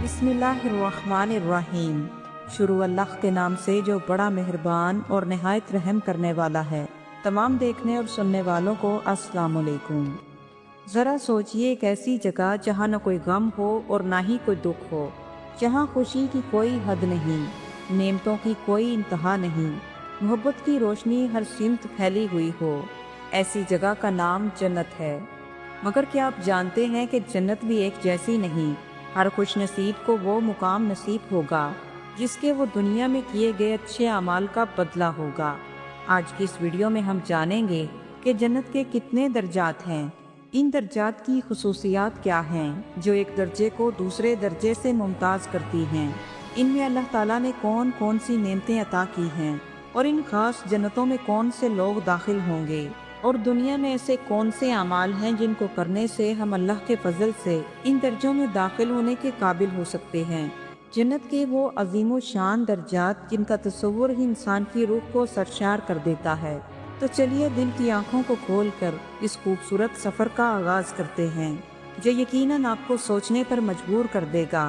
बिस्मिल्लाहिर्रहमानिर्रहीम। शुरू अल्लाह के नाम से जो बड़ा मेहरबान और नहायत रहम करने वाला है। तमाम देखने और सुनने वालों को अस्सलाम वालेकुम। ज़रा सोचिए एक ऐसी जगह जहाँ न कोई गम हो और ना ही कोई दुख हो, जहाँ खुशी की कोई हद नहीं, नेमतों की कोई इंतहा नहीं, मोहब्बत की रोशनी हर सिमत फैली हुई हो। ऐसी जगह का नाम जन्नत है। मगर क्या आप जानते हैं कि जन्नत भी एक जैसी नहीं। हर खुश नसीब को वो मुकाम नसीब होगा जिसके वो दुनिया में किए गए अच्छे अमाल का बदला होगा। आज की इस वीडियो में हम जानेंगे कि जन्नत के कितने दर्जात हैं, इन दर्जात की खुसूसियात क्या हैं जो एक दर्जे को दूसरे दर्जे से मुमताज़ करती हैं, इनमें अल्लाह ताला ने कौन कौन सी नेमतें अता की हैं और इन खास जन्नतों में कौन से लोग दाखिल होंगे और दुनिया में ऐसे कौन से अमाल हैं जिनको करने से हम अल्लाह के फजल से इन दर्जों में दाखिल होने के काबिल हो सकते हैं। जन्नत के वो अजीम शान दर्जात जिनका तस्वुर ही इंसान की रूह को सरशार कर देता है। तो चलिए दिल की आंखों को खोलकर इस खूबसूरत सफ़र का आगाज़ करते हैं जो यकीनन आपको सोचने पर मजबूर कर देगा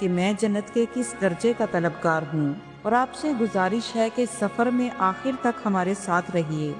कि मैं जन्नत के किस दर्जे का तलबगार हूँ। और आपसे गुजारिश है कि सफ़र में आखिर तक हमारे साथ रहिए।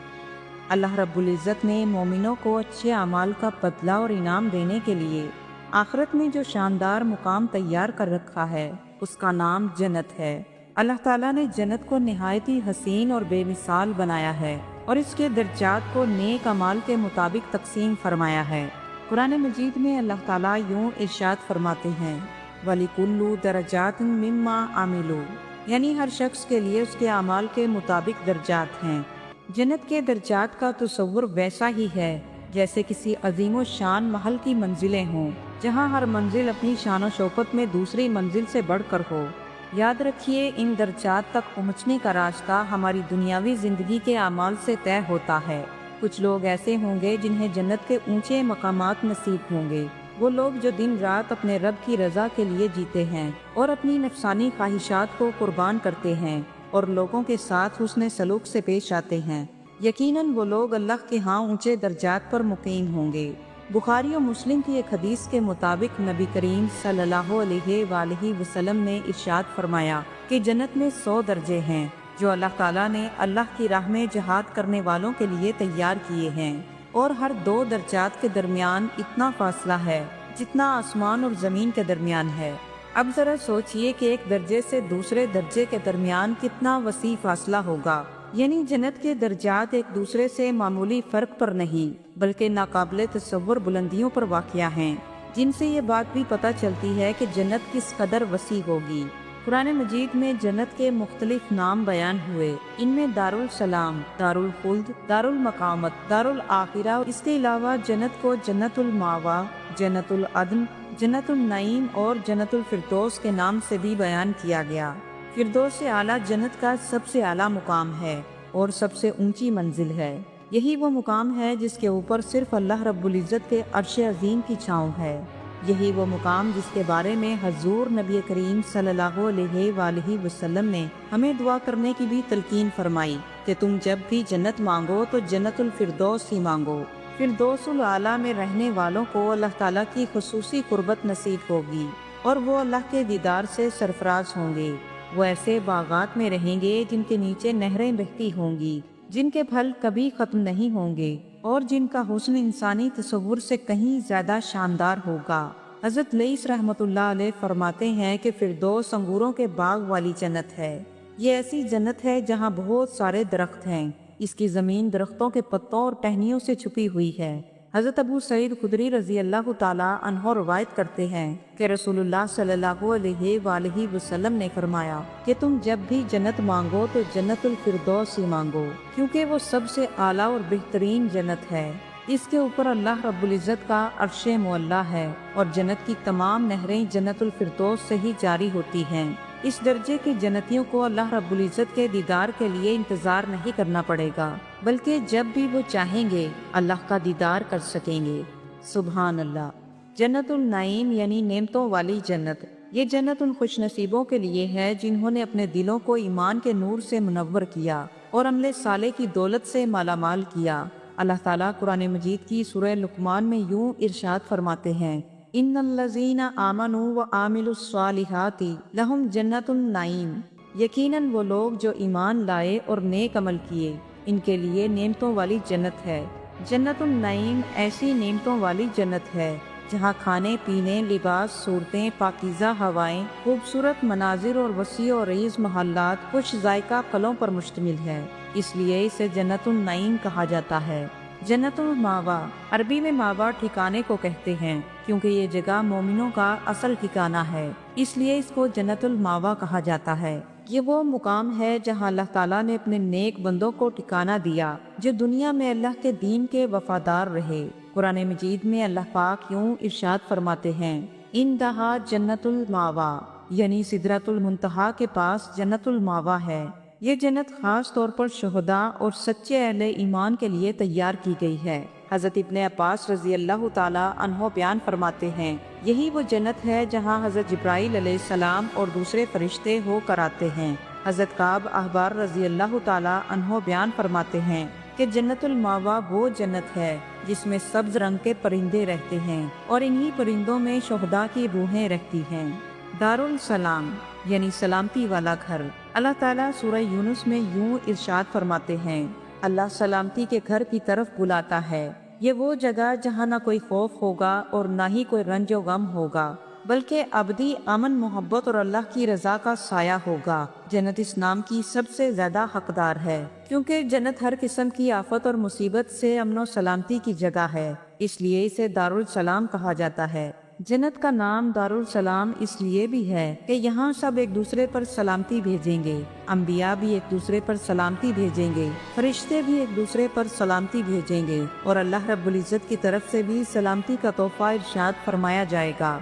अल्लाह रब्बुल इज़्ज़त ने मोमिनों को अच्छे अमाल का बदला और इनाम देने के लिए आखिरत में जो शानदार मुकाम तैयार कर रखा है उसका नाम जन्नत है। अल्लाह ताला ने जन्नत को निहायत ही हसीन और बेमिसाल बनाया है और इसके दर्जात को नेक अमाल के मुताबिक तकसीम फरमाया है। कुरान मजीद में अल्लाह ताला यूं इरशाद फरमाते हैं, वलिकुल्लु दरजातिन मिम्मा आमिलू, यानी हर शख्स के लिए उसके अमाल के मुताबिक दर्जात हैं। जन्नत के दर्जात का तस्वुर वैसा ही है जैसे किसी अजीम शान महल की मंजिलें हों, जहां हर मंजिल अपनी शान शौकत में दूसरी मंजिल से बढ़कर हो। याद रखिए, इन दर्जात तक पहुंचने का रास्ता हमारी दुनियावी जिंदगी के अमाल से तय होता है। कुछ लोग ऐसे होंगे जिन्हें जन्नत के ऊंचे मकामात नसीब होंगे। वो लोग जो दिन रात अपने रब की रजा के लिए जीते हैं और अपनी नफसानी ख्वाहिशात को कुर्बान करते हैं और लोगों के साथ हुस्न सलूक से पेश आते हैं। यकीनन वो लोग अल्लाह के यहाँ ऊंचे दर्जात पर मुकीम होंगे। बुखारी और मुस्लिम की एक हदीस के मुताबिक नबी करीम सल्लल्लाहु अलैहि वसल्लम ने इरशाद फरमाया कि जन्नत में 100 दर्जे हैं जो अल्लाह ताला ने अल्लाह की राह में जहाद करने वालों के लिए तैयार किए हैं, और हर 2 दर्जात के दरमियान इतना फासला है जितना आसमान और ज़मीन के दरमियान है। अब जरा सोचिए कि एक दर्जे से दूसरे दर्जे के दरमियान कितना वसी फासला होगा। यानी जन्नत के दर्जात एक दूसरे से मामूली फर्क पर नहीं बल्कि नाकाबिले तस्वुर बुलंदियों पर वाक़या हैं, जिनसे ये बात भी पता चलती है कि जन्नत किस कदर वसी होगी। कुरान मजीद में जन्नत के मुख्तलिफ नाम बयान हुए। इनमें दारुल सलाम, दारुल खुल्द, दारुल मकामत, दारुल आखिरा, इसके अलावा जन्नत को जन्नतुल मावा, जन्नतुल अदन, जन्नतुल नईम और जन्नतुल फिरदौस के नाम से भी बयान किया गया। फिरदौस से आला जन्नत का सबसे आला मुकाम है और सबसे ऊंची मंजिल है। यही वो मुकाम है जिसके ऊपर सिर्फ अल्लाह रब्बुल इज़्ज़त के अर्श अजीम की छाँव है। यही वो मुकाम जिसके बारे में हजूर नबी करीम सल्लल्लाहु अलैहि वसल्लम ने हमें दुआ करने की भी तलकीन फरमाई कि तुम जब भी जन्नत मांगो तो जन्नतुल फिरदौस ही मांगो। फिरदौसुल आला में रहने वालों को अल्लाह ताला की खुसूसी कुर्बत नसीब होगी और वो अल्लाह के दीदार से सरफराज होंगे। वो ऐसे बागात में रहेंगे जिनके नीचे नहरें बहती होंगी, जिनके फल कभी खत्म नहीं होंगे और जिनका हुस्न इंसानी तस्वुर से कहीं ज्यादा शानदार होगा। हज़रत लईस रहमतुल्लाह अलैह फरमाते हैं कि फिरदौस अंगूरों के बाग वाली जन्नत है। ये ऐसी जन्नत है जहाँ बहुत सारे दरख्त हैं। इसकी ज़मीन दरख्तों के पत्तों और टहनियों से छुपी हुई है। हज़रत अबू सईद खुदरी रज़ी अल्लाह ताला अन्हो रवायत करते हैं कि रसूलुल्लाह सल्लल्लाहु अलैहि वसल्लम ने फरमाया कि तुम जब भी जन्नत मांगो तो जन्नतुल फिरदौस ही मांगो, क्योंकि वो सबसे आला और बेहतरीन जन्नत है। इसके ऊपर अल्लाह रब्बुल इज़्ज़त का अर्शे मुअल्ला है और जन्नत की तमाम नहरें जन्नतुल फिरदौस से ही जारी होती हैं। इस दर्जे के जन्नतियों को अल्लाह रब्बुल इज़्ज़त के दीदार के लिए इंतज़ार नहीं करना पड़ेगा, बल्कि जब भी वो चाहेंगे अल्लाह का दीदार कर सकेंगे। सुभान अल्लाह। जन्नतुल नईम यानी नेमतों वाली जन्नत, ये जन्नत उन खुशनसीबों के लिए है जिन्होंने अपने दिलों को ईमान के नूर से मुनव्वर किया और अमले साले की दौलत से मालामाल किया। अल्लाह ताला कुरान मजीद की सूरह लुक़मान में यूं इरशाद फरमाते हैं, इन्नल्लज़ीना आमनू व आमिलुस्सालिहाति लहुम जन्नतुन नाईम। यकीनन वो लोग जो ईमान लाए और नेक अमल किए, इनके लिए नेमतों वाली जन्नत है। जन्नतुन नाईम ऐसी नेमतों वाली जन्नत है जहाँ खाने पीने, लिबास, सूरतें, पाकीज़ा हवाएं, खूबसूरत मनाजिर और वसी और रईस महल्लात कुछ जायका कलों पर मुश्तमिल है, इसलिए इसे जन्नतुन नाईम कहा जाता है। जन्नतुल मावा, अरबी में मावा ठिकाने को कहते हैं क्योंकि ये जगह मोमिनों का असल ठिकाना है, इसलिए इसको जन्नतुल मावा कहा जाता है। ये वो मुकाम है जहाँ अल्लाह ताला ने अपने नेक बंदों को ठिकाना दिया जो दुनिया में अल्लाह के दीन के वफादार रहे। कुरान मजीद में अल्लाह पाक यूं इरशाद फरमाते हैं, इंदहा जन्नतुल मावा, यानी सिदरतुल मुंतहा के पास जन्नतुल मावा है। ये जन्नत खास तौर पर शुहदा और सच्चे अहले ईमान के लिए तैयार की गई है। हज़रत इब्ने अब्बास रज़ी अल्लाह ताला अन्हो बयान फरमाते हैं, यही वो जन्नत है जहाँ हज़रत जिब्राईल अलैहिस्सलाम और दूसरे फरिश्ते होकर आते हैं। हज़रत काब अहबार रज़ी अल्लाह ताला अन्हो बयान फरमाते हैं कि जन्नतुल मावा वो जन्नत है जिसमें सब्ज रंग के परिंदे रहते हैं और इन्हीं परिंदों में शुहदा की रूहें रहती हैं। दारुल सलाम यानी सलामती वाला घर। अल्लाह ताला सूरह यूनुस में यूं इरशाद फरमाते हैं, अल्लाह सलामती के घर की तरफ बुलाता है। ये वो जगह जहाँ ना कोई खौफ होगा और ना ही कोई रंजो गम होगा, बल्कि अबदी अमन मोहब्बत और अल्लाह की रजा का साया होगा। जन्नत इस नाम की सबसे ज्यादा हकदार है क्योंकि जन्नत हर किस्म की आफत और मुसीबत से अमन और सलामती की जगह है, इसलिए इसे दारुल सलाम कहा जाता है। जन्नत का नाम दारुल सलाम इसलिए भी है कि यहाँ सब एक दूसरे पर सलामती भेजेंगे। अंबिया भी एक दूसरे पर सलामती भेजेंगे, फरिश्ते भी एक दूसरे पर सलामती भेजेंगे और अल्लाह रब्बुल इज्जत की तरफ से भी सलामती का तोहफा इरशाद फरमाया जाएगा।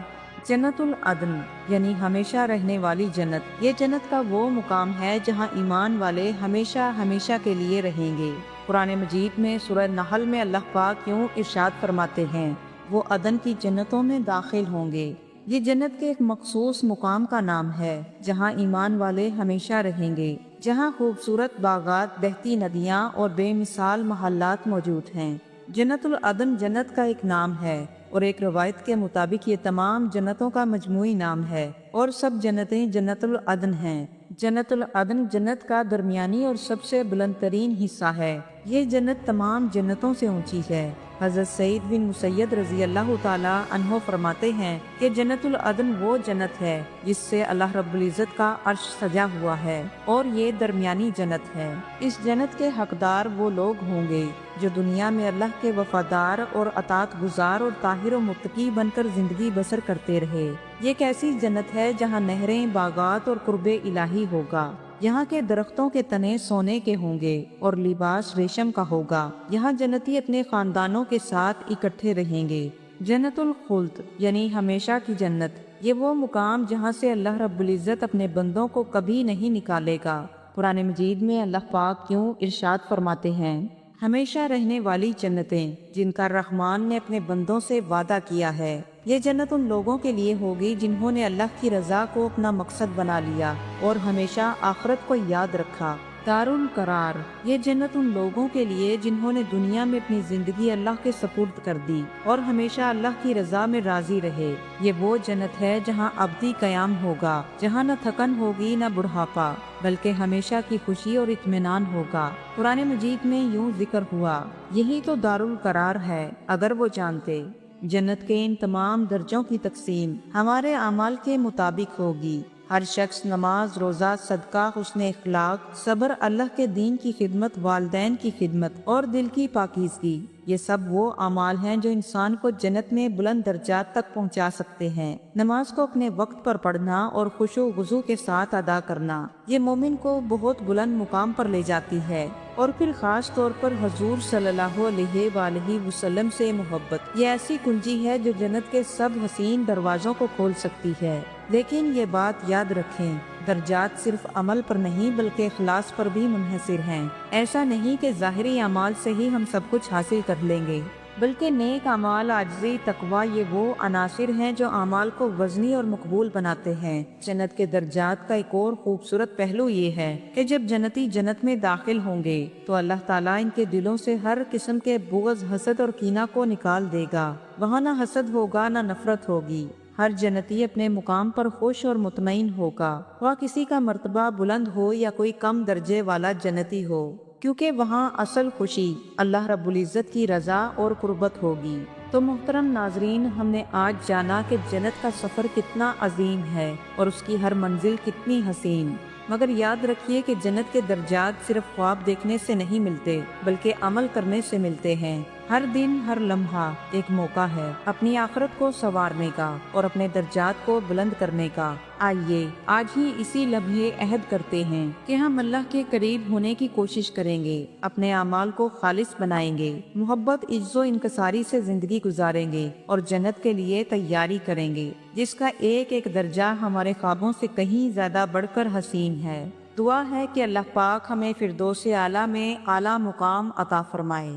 जन्नतुल अदन यानी हमेशा रहने वाली जन्नत। ये जन्नत का वो मुकाम है जहाँ ईमान वाले हमेशा हमेशा के लिए रहेंगे। कुरान मजीद में सूरह नहल में अल्लाह पाक यूं इरशाद फरमाते हैं, वो अदन की जन्नतों में दाखिल होंगे। ये जन्नत के एक मखसूस मुकाम का नाम है जहाँ ईमान वाले हमेशा रहेंगे, जहाँ खूबसूरत बागात, बहती नदियाँ और बेमिसाल महल्लात मौजूद हैं। जन्नतुल अदन जन्नत का एक नाम है और एक रवायत के मुताबिक ये तमाम जन्नतों का मजमूई नाम है और सब जन्नतें जन्नतुल अदन हैं। जन्नतुल अदन जन्नत का दरमियानी और सबसे बुलंद तरीन हिस्सा है। ये जन्नत तमाम जन्नतों से ऊंची है। हज़रत सईद बिन मुसैयद रज़ी अल्लाह ताला अन्हो फरमाते हैं कि जन्नतुल अदन वो जन्नत है जिससे अल्लाह रब्बुल इज़्ज़त का अर्श सजा हुआ है और ये दरमियानी जन्नत है। इस जन्नत के हकदार वो लोग होंगे जो दुनिया में अल्लाह के वफादार और अतात गुजार और ताहिर और मुत्तकी बनकर जिंदगी बसर करते रहे। ये एक ऐसी जन्नत है जहाँ नहरें, बागात और कुर्बे इलाही होगा। यहाँ के दरख्तों के तने सोने के होंगे और लिबास रेशम का होगा। यहाँ जन्नती अपने खानदानों के साथ इकट्ठे रहेंगे। जन्नतुल खुल्द यानी हमेशा की जन्नत, ये वो मुकाम जहाँ से अल्लाह रब्बुल इज़्ज़त अपने बंदों को कभी नहीं निकालेगा। कुरान मजीद में अल्लाह पाक यूं इरशाद फरमाते हैं, हमेशा रहने वाली जन्नतें जिनका रहमान ने अपने बंदों से वादा किया है। ये जन्नत उन लोगों के लिए होगी जिन्होंने अल्लाह की रजा को अपना मकसद बना लिया और हमेशा आखिरत को याद रखा। दारुल करार, ये जन्नत उन लोगों के लिए जिन्होंने दुनिया में अपनी जिंदगी अल्लाह के सपुर्द कर दी और हमेशा अल्लाह की रजा में राजी रहे। ये वो जन्नत है जहाँ अब्दी कयाम होगा, जहाँ न थकन होगी न बुढ़ापा, बल्कि हमेशा की खुशी और इत्मीनान होगा। कुरान मजीद में यूं जिक्र हुआ, यही तो दारुल करार है अगर वो जानते। जन्नत के इन तमाम दर्जों की तकसीम हमारे अमाल के मुताबिक होगी। हर शख्स नमाज, रोज़ा, सदका, हुस्न इखलाक, सब्र, अल्लाह के दीन की खिदमत, वालदैन की खिदमत और दिल की पाकीज़गी, ये सब वो अमाल हैं जो इंसान को जन्नत में बुलंद दर्जात तक पहुंचा सकते हैं। नमाज को अपने वक्त पर पढ़ना और खुशू गुज़ू के साथ अदा करना, ये मोमिन को बहुत बुलंद मुकाम पर ले जाती है। और फिर खास तौर पर हजूर सल्लल्लाहु अलैहि वसल्लम से मोहब्बत, ये ऐसी कुंजी है जो जन्नत के सब हसीन दरवाजों को खोल सकती है। लेकिन ये बात याद रखें, दर्जात सिर्फ अमल पर नहीं बल्कि इखलास पर भी मुनहसिर हैं। ऐसा नहीं कि ज़ाहिरी अमाल से ही हम सब कुछ हासिल कर लेंगे, बल्कि नेक अमाल, आजिज़ी, तकवा, ये वो अनासिर हैं जो अमाल को वज़नी और मकबूल बनाते हैं। जन्नत के दर्जात का एक और खूबसूरत पहलू ये है कि जब जन्नती जन्नत में दाखिल होंगे तो अल्लाह ताला इनके दिलों से हर किस्म के बुग़्ज़, हसद और कीना को निकाल देगा। وہاں نہ حسد ہوگا نہ نفرت ہوگی۔ ہر جنتی اپنے مقام پر خوش اور مطمئن ہوگا، خواہ کسی کا مرتبہ بلند ہو یا کوئی کم درجے والا جنتی ہو، کیونکہ وہاں اصل خوشی اللہ رب العزت کی رضا اور قربت ہوگی۔ تو محترم ناظرین، ہم نے آج جانا کہ جنت کا سفر کتنا عظیم ہے اور اس کی ہر منزل کتنی حسین، مگر یاد رکھیے کہ جنت کے درجات صرف خواب دیکھنے سے نہیں ملتے بلکہ عمل کرنے سے ملتے ہیں۔ ہر دن ہر لمحہ ایک موقع ہے اپنی آخرت کو سنوارنے کا اور اپنے درجات کو بلند کرنے کا۔ آئیے آج ہی اسی لمحے عہد کرتے ہیں کہ ہم اللہ کے قریب ہونے کی کوشش کریں گے، اپنے اعمال کو خالص بنائیں گے، محبت، عز و انکساری سے زندگی گزاریں گے اور جنت کے لیے تیاری کریں گے، جس کا ایک ایک درجہ ہمارے خوابوں سے کہیں زیادہ بڑھ کر حسین ہے۔ دعا ہے کہ اللہ پاک ہمیں فردوس اعلیٰ میں اعلیٰ مقام عطا فرمائے،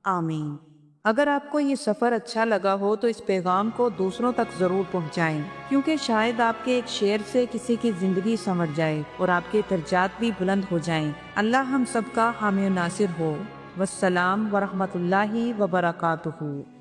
آمین۔ اگر آپ کو یہ سفر اچھا لگا ہو تو اس پیغام کو دوسروں تک ضرور پہنچائیں، کیونکہ شاید آپ کے ایک شیئر سے کسی کی زندگی سنور جائے اور آپ کے درجات بھی بلند ہو جائیں۔ اللہ ہم سب کا حامی و ناصر ہو۔ والسلام ورحمۃ اللہ وبرکاتہ۔